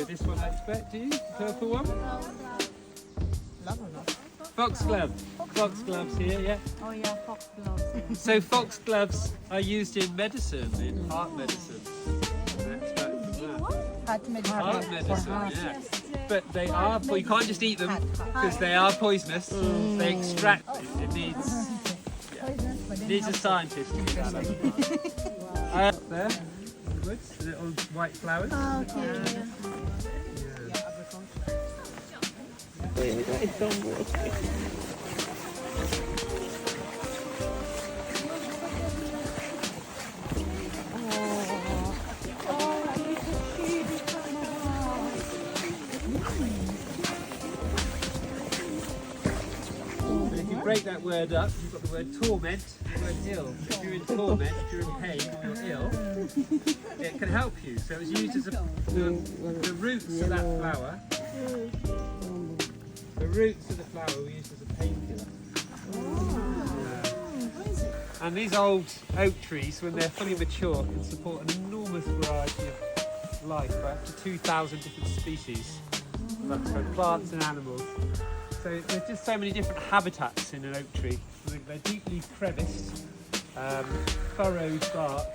know this one, I expect. Do you? The purple one? Foxglove. Foxgloves here, yeah. Oh yeah, foxgloves. So foxgloves are used in medicine, in heart medicine. Heart medicine. Heart medicine, yeah. But they are, you can't just eat them because they are poisonous. They extract it. It needs a scientist to do that. Up there, in the woods, the little white flowers. Oh, okay. If you break that word up, you've got the word torment and the word ill. If you're in torment, if you're in pain or you're ill, it can help you. So it's used as the roots of that flower. The roots of the flower were used as a painkiller. And these old oak trees, when they're fully mature, can support an enormous variety of life, right? Up to 2,000 different species, both plants and animals. So there's just so many different habitats in an oak tree. They're deeply creviced, furrowed bark,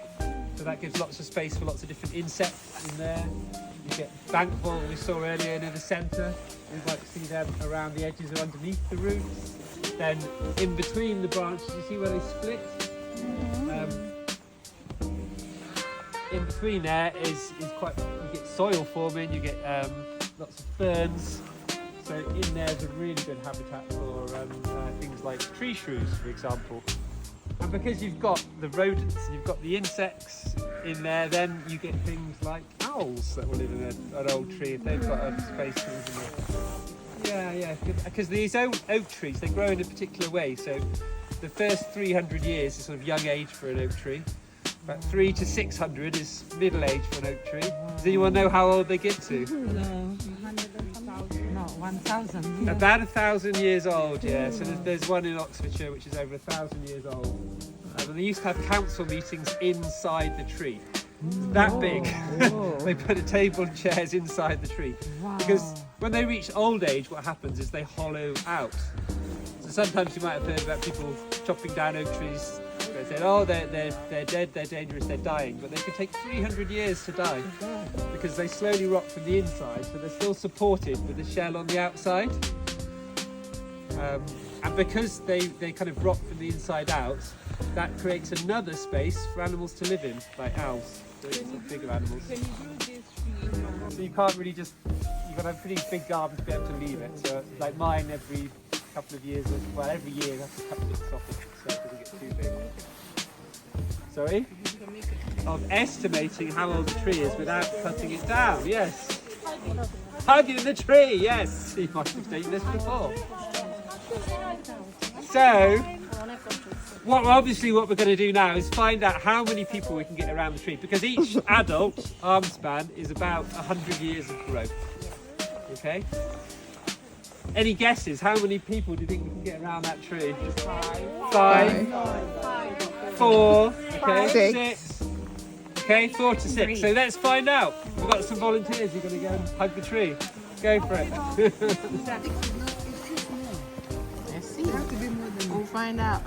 so that gives lots of space for lots of different insects in there. You get bank voles we saw earlier near the centre. You'd like to see them around the edges or underneath the roots. Then in between the branches, you see where they split? In between there is quite, you get soil forming, you get lots of ferns. So in there's a really good habitat for things like tree shrews, for example. And because you've got the rodents and you've got the insects in there, then you get things like owls that will live in an old tree if they've got a space to live in there. Yeah, because these oak trees, they grow in a particular way. So the first 300 years is sort of young age for an oak tree. About 300 to 600 is middle age for an oak tree. Does anyone know how old they get to? No, 1,000. About 1,000 years old, yeah. So there's one in Oxfordshire which is over 1,000 years old. And they used to have council meetings inside the tree. That big. They put a table and chairs inside the tree. Wow. Because when they reach old age, what happens is they hollow out. So sometimes you might have heard about people chopping down oak trees. They said, oh, they're dead, they're dangerous, they're dying. But they could take 300 years to die because they slowly rot from the inside, so they're still supported with the shell on the outside. And because they kind of rot from the inside out, that creates another space for animals to live in, like owls, so bigger animals. So you can't really just, you've got to have a pretty big garden to be able to leave it. So like mine, every couple of years, well every year I have to cut bits off it so it doesn't get too big. Sorry? Of estimating how old the tree is without cutting it down, yes. Hugging the tree, yes. You might have seen this before. So, obviously what we're going to do now is find out how many people we can get around the tree, because each adult arm span is about 100 years of growth. Okay? Any guesses? How many people do you think we can get around that tree? Five. 4. Okay. 6. Okay, 4 to 6. So let's find out. We've got some volunteers who are going to go and hug the tree. Go for it. Let's see. We'll find out.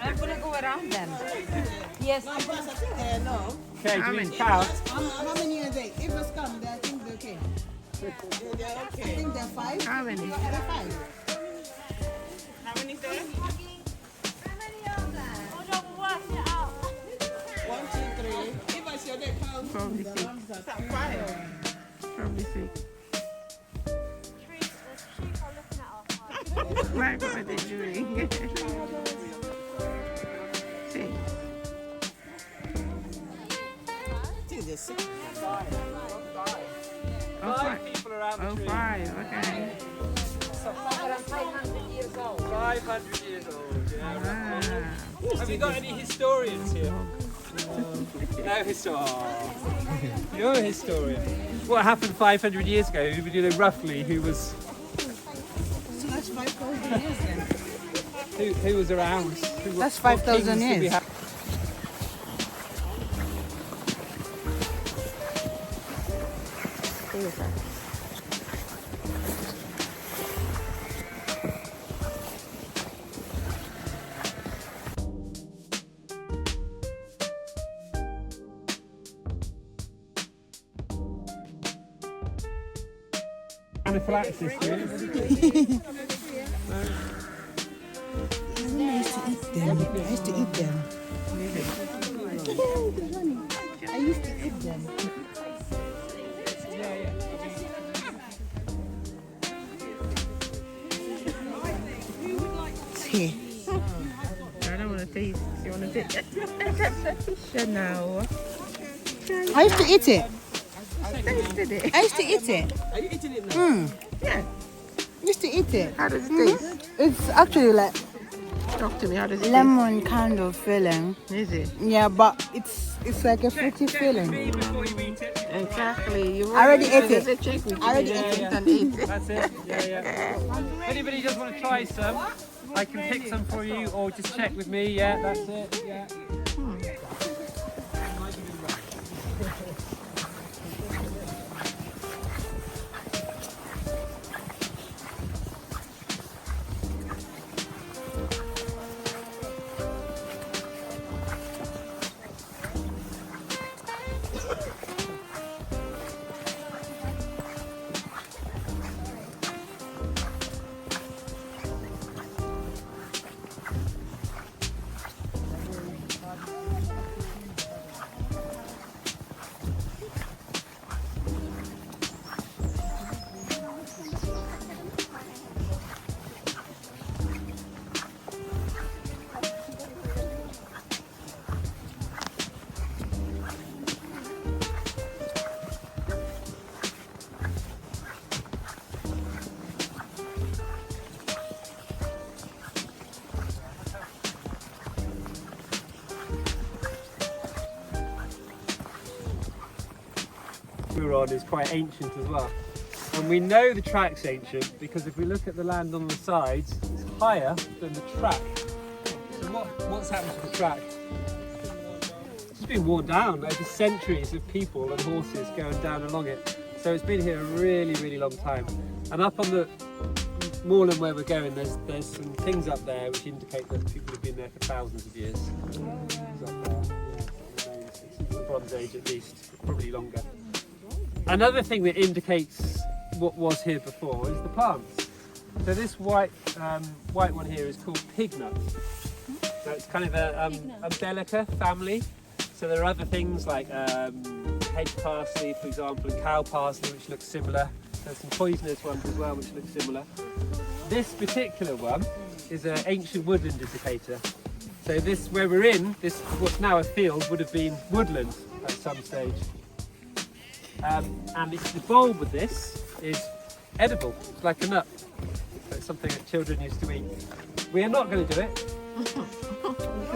I'm gonna go around them. Yes. Okay, do we count? How many are they? If it's come, I think they're okay. They're okay. I think they're 5. How many? They're 5. How many is there? How many are there? Hold on, we'll work it out. 1, 2, 3. If I say they count, Probably the 6. ones that 5. Probably 6. Trees, the sheep are looking at us. Like, what are they doing? 6. I think they're 6. 5 people around the Oh, tree. 5. Okay. 500 years old. 500 years old, yeah. Ah. Have you got any historians here? No historian. You're a historian. What happened 500 years ago? Do you know roughly who was So that's 5,000 years then. who was around? That's What 5,000 kings did we years. have? Anaphylaxis, do you? I used to eat them. I used to eat them. I used to eat them. Here. I don't want to taste. You want to taste? That's a fish now. I used to eat it. Tasted it. I used to eat it. Are you eating it now? Yeah. I used to eat it. How does it taste? It's actually like Talk to me. How does it lemon kind of feeling. taste? Is it? Yeah, but it's like a fruity feeling. Before you eat it. Exactly. You I already ate it. Check with I already you. ate it. And eat it. That's it. Yeah. If anybody does want to try some, I can pick some for you, or just check with me. Yeah, that's it. Yeah. We're on is quite ancient as well. And we know the track's ancient because if we look at the land on the sides, it's higher than the track. So what's happened to the track? It's been worn down over centuries of people and horses going down along it. So it's been here a really, really long time. And up on the moorland where we're going, there's some things up there which indicate that people have been there for thousands of years. It's up there, yeah. Since the Bronze Age at least, probably longer. Another thing that indicates what was here before is the plants. So this white one here is called pignut. So it's kind of a umbellica family. So there are other things like hedge parsley, for example, and cow parsley, which look similar. There's some poisonous ones as well, which look similar. This particular one is an ancient woodland indicator. So this, where we're in, this what's now a field, would have been woodland at some stage. And the bulb with this is edible. It's like a nut. So it's something that children used to eat. We are not going to do it.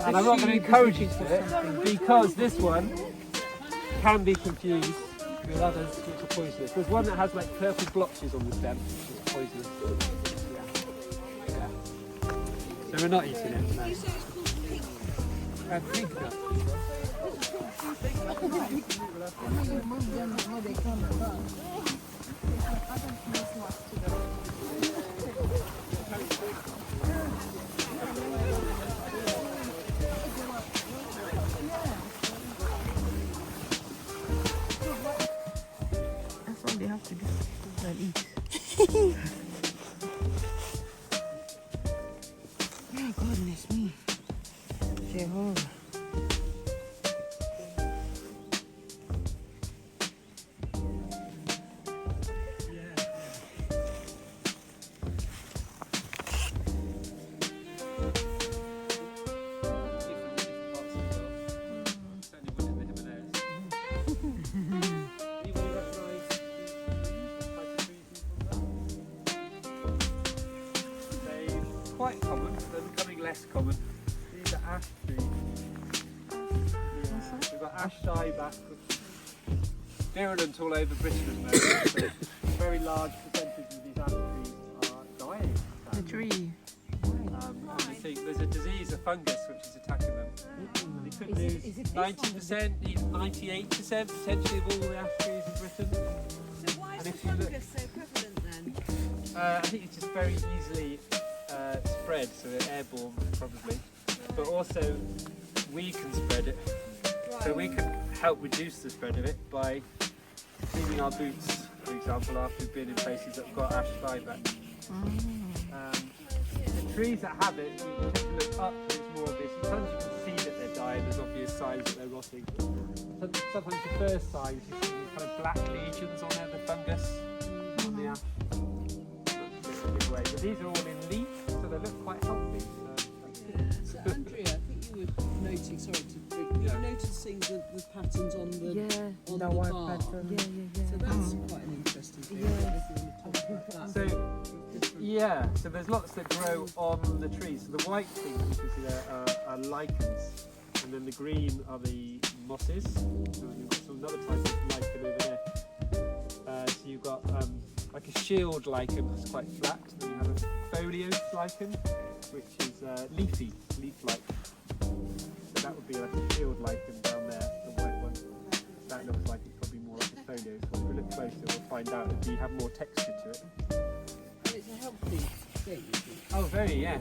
And I'm not going to encourage you to do it because this one can be confused with others which are poisonous. There's one that has like purple blotches on the stem, which is poisonous. Yeah. So we're not eating it. No. Pig nut. That's all they have to do. And eat. Oh, goodness me. Jehovah. Quite common, but they're becoming less common. These are ash trees. Yeah. We've got ash dieback, virulent all over Britain at the moment. So a very large percentage of these ash trees are dying. The tree. And you think there's a disease, a fungus, which is attacking them. And they could lose 90%, even 98% potentially of all the ash trees in Britain. So why is the fungus so prevalent then? I think it's just very easily spread, so they're airborne probably. But also we can spread it. So we can help reduce the spread of it by cleaning our boots, for example, after we've been in places that have got ash dieback. The trees that have it, you tend to look up, it's more obvious. Sometimes you can see that they're dying, there's obvious signs that they're rotting. Sometimes the first signs, you see these kind of black lesions on there, the fungus on the ash. That's a big way. But these are all in leaf, so they look quite healthy. So Andrea, I think you were noting, sorry to you were noticing the patterns on the on the bark. So that's quite an interesting thing. So so there's lots that grow on the trees. So the white things you can see there are lichens, and then the green are the mosses. So you've got another type of lichen over there. So you've got like a shield lichen that's quite flat, and then you have a foliose lichen, which is leaf-like. So that would be like a shield lichen down there, the white one. That looks like it's probably more like a foliose one. If we look closer, we'll find out that you have more texture to it. And it's a healthy thing, isn't it? Oh, very, yeah.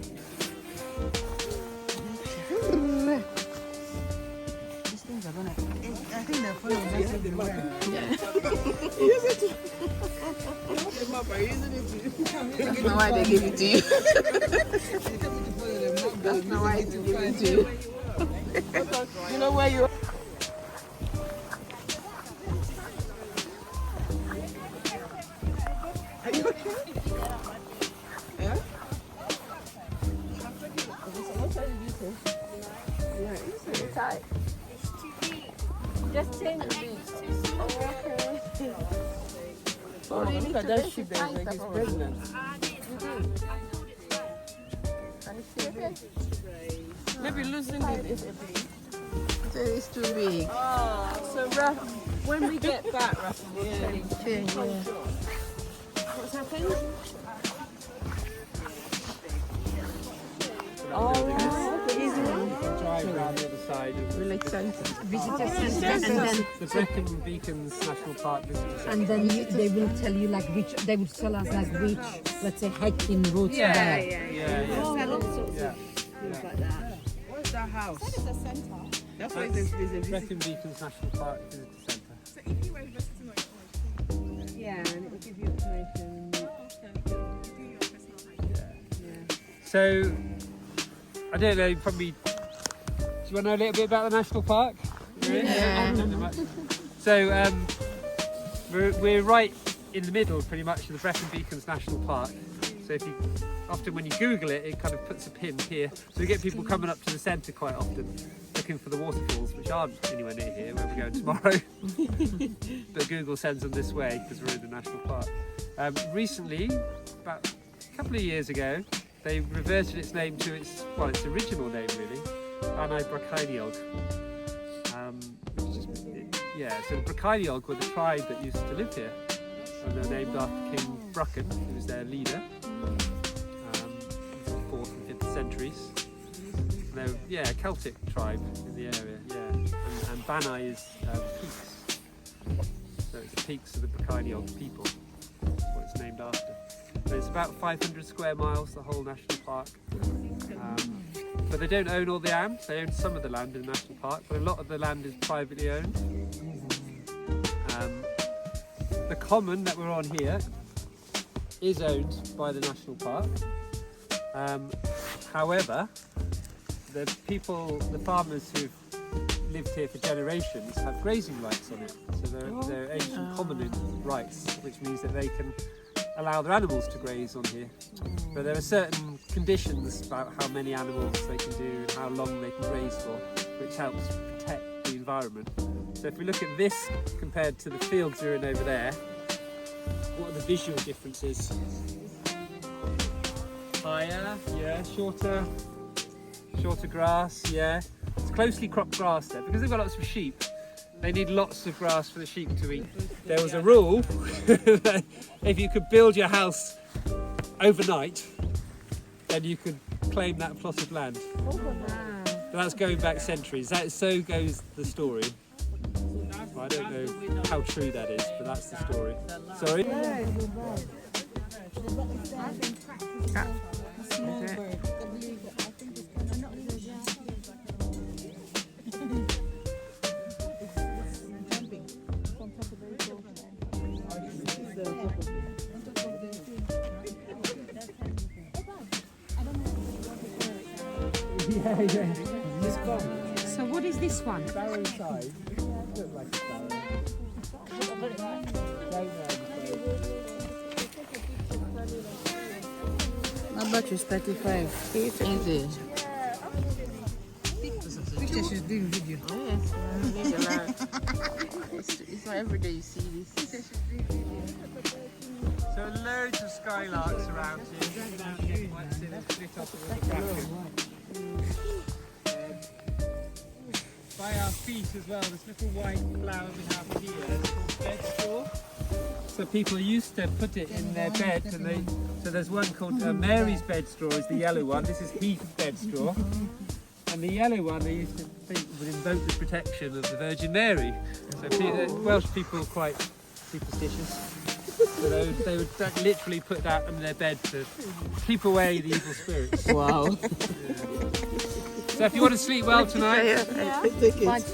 These things are gonna. I think they're following us everywhere. That's not why they give it to you. That's not why they give it to you. You know where you are? Are you okay? Yeah? What time did you say? Yeah, it's so tight. It's too big. Just change the eggs to okay. Oh, look at that sheep there, like it's pregnant. I did. I thought it's fine. Maybe losing it is a big. It's too big. Oh, so when we get back, Rafa will change. What's happened? Drive around the other side of Village centre. Visitor center, and then the Brecon Beacons National Park Visitor Centre. and then they will tell you like which they will tell us like which, let's say, hiking routes are there. Yeah. All sorts Yeah. of things like that. What's that house? It's a centre. That's why there's a visit. Brecon Beacons National Park Visitor Centre. So if you were visiting like information. Yeah, and it will give you information. Do your personal hiking. So, I don't know, probably, do you want to know a little bit about the national park? I don't know much. So, we're right in the middle, pretty much, of the Brecon Beacons National Park. So if you, often when you Google it, it kind of puts a pin here. So we get people coming up to the centre quite often, looking for the waterfalls, which aren't anywhere near here, where we're going tomorrow. But Google sends them this way, because we're in the national park. Recently, about a couple of years ago, they reverted its name to its original name really, Brycheiniog. So the Brycheiniog were the tribe that used to live here, and they're named after King Brucken, who was their leader, 4th and 5th centuries. And they're a Celtic tribe in the area, and Banai is peaks, so it's the peaks of the Brycheiniog people. That's what it's named after. And it's about 500 square miles, the whole national park. But they don't own all the land. They own some of the land in the national park, but a lot of the land is privately owned. The common that we're on here is owned by the national park. However, the farmers who've lived here for generations have grazing rights on it. So they're ancient common rights, which means that they can allow their animals to graze on here. But there are certain conditions about how many animals they can do and how long they can graze for, which helps protect the environment. So if we look at this compared to the fields we're in over there, what are the visual differences? Higher, shorter, shorter grass, yeah. It's closely cropped grass there because they've got lots of sheep. They need lots of grass for the sheep to eat. There was a rule that if you could build your house overnight, then you could claim that plot of land. But that's going back centuries. So goes the story. I don't know how true that is, but that's the story. Sorry? Yeah. So what is this one? Sparrow size. Look like a sparrow. My battery is 35. Easy. Picture she's doing video. Yes, maybe a lot. It's not every day you see this. So loads of skylarks around here. Now you might see them split off with the bracken. By our feet as well, this little white flower we have here is called bed straw. So people used to put it in their beds, and so there's one called Mary's bed straw is the yellow one. This is Heath bed straw, and the yellow one they used to think would invoke the protection of the Virgin Mary. So Welsh people are quite superstitious. So they would literally put that in their bed to keep away the evil spirits. Wow. So if you want to sleep well tonight, a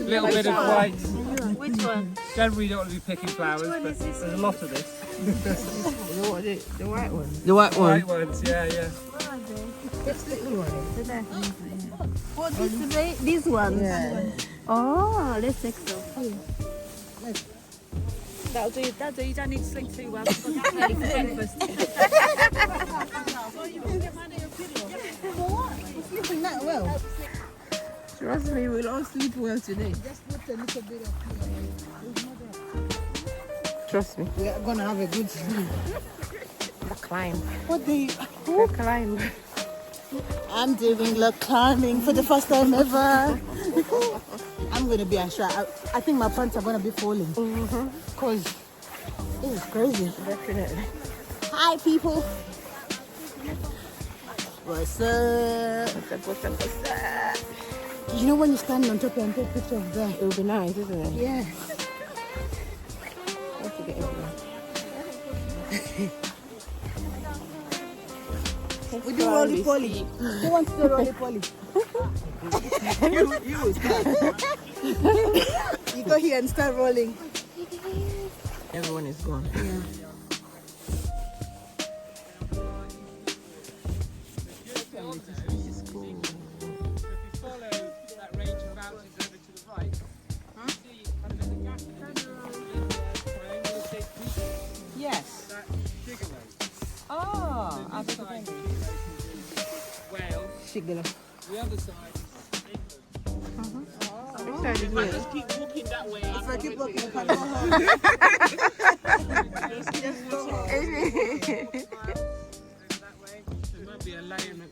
little bit of white. Which one? Generally, you don't want to be picking flowers, but there's a lot of this. The white one. The white one. White ones, yeah. What these ones? Yeah. Oh, let's take some. That'll do. You don't need to sleep too well. You've got early for breakfast. You're sleeping that well. Trust me, we'll all sleep well today. Just put a little bit of Trust me. We are gonna have a good sleep. The climb. What the? The climb. I'm doing log climbing for the first time ever. I'm gonna be unsure. I think my pants are gonna be falling. Cause it's crazy. Definitely. Hi people. What's up? What's up? You know when you stand on top and take a picture of that? It would be nice, isn't it? Yeah. Don't forget everyone. We do roly poly. Who wants to do roly poly? you will start. You go here and start rolling. Everyone is gone. Yeah. Yes. Oh, Wales. Shigala. The other side Which side is where? just keep walking that way. If I keep walking, I can't go home. Just go home. There might be a lion.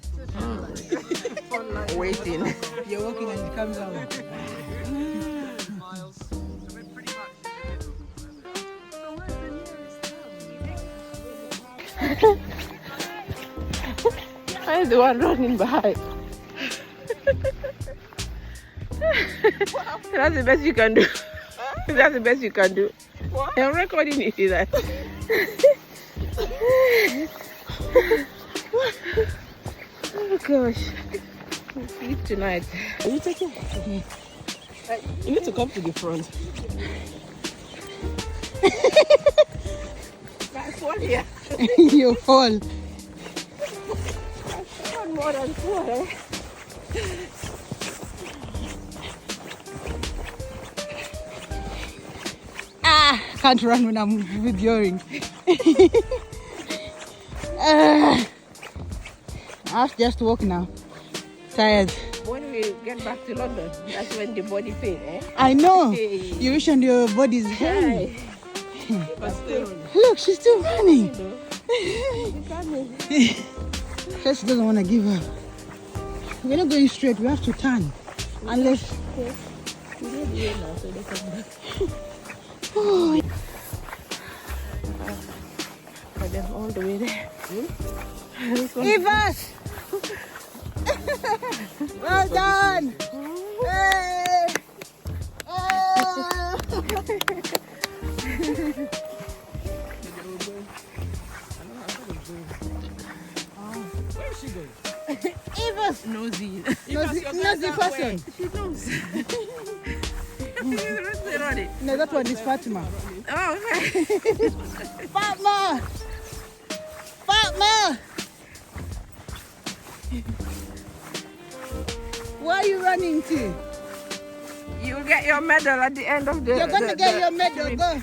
Waiting. You're walking and it comes out. Miles. So we're pretty much in the middle. I'm the one running behind. That's the best you can do. That's the best you can do. I'm recording it, is that? Oh gosh. Sleep tonight. Are you taking? You need to come to the front. That's one here. You fall. One more than four, eh? Can't run when I'm videoing. I have to just walk now. Tired. When we get back to London, that's when the body pain, eh? I know. Hey. You wish and your body is heavy. Hey. But still, Look, she's still running. you know, She doesn't want to give up. We're not going straight. We have to turn. Unless. Oh. But they're all the way there. Evas! Well done! Hey! Where is she going? Evas! Nosy. Nosy person. She knows. She's ready. No, that one is Fatima. Oh, okay. Fatma! Fatma! Where are you running to? You'll get your medal at the end of the. You're going to get your medal. trip. Go.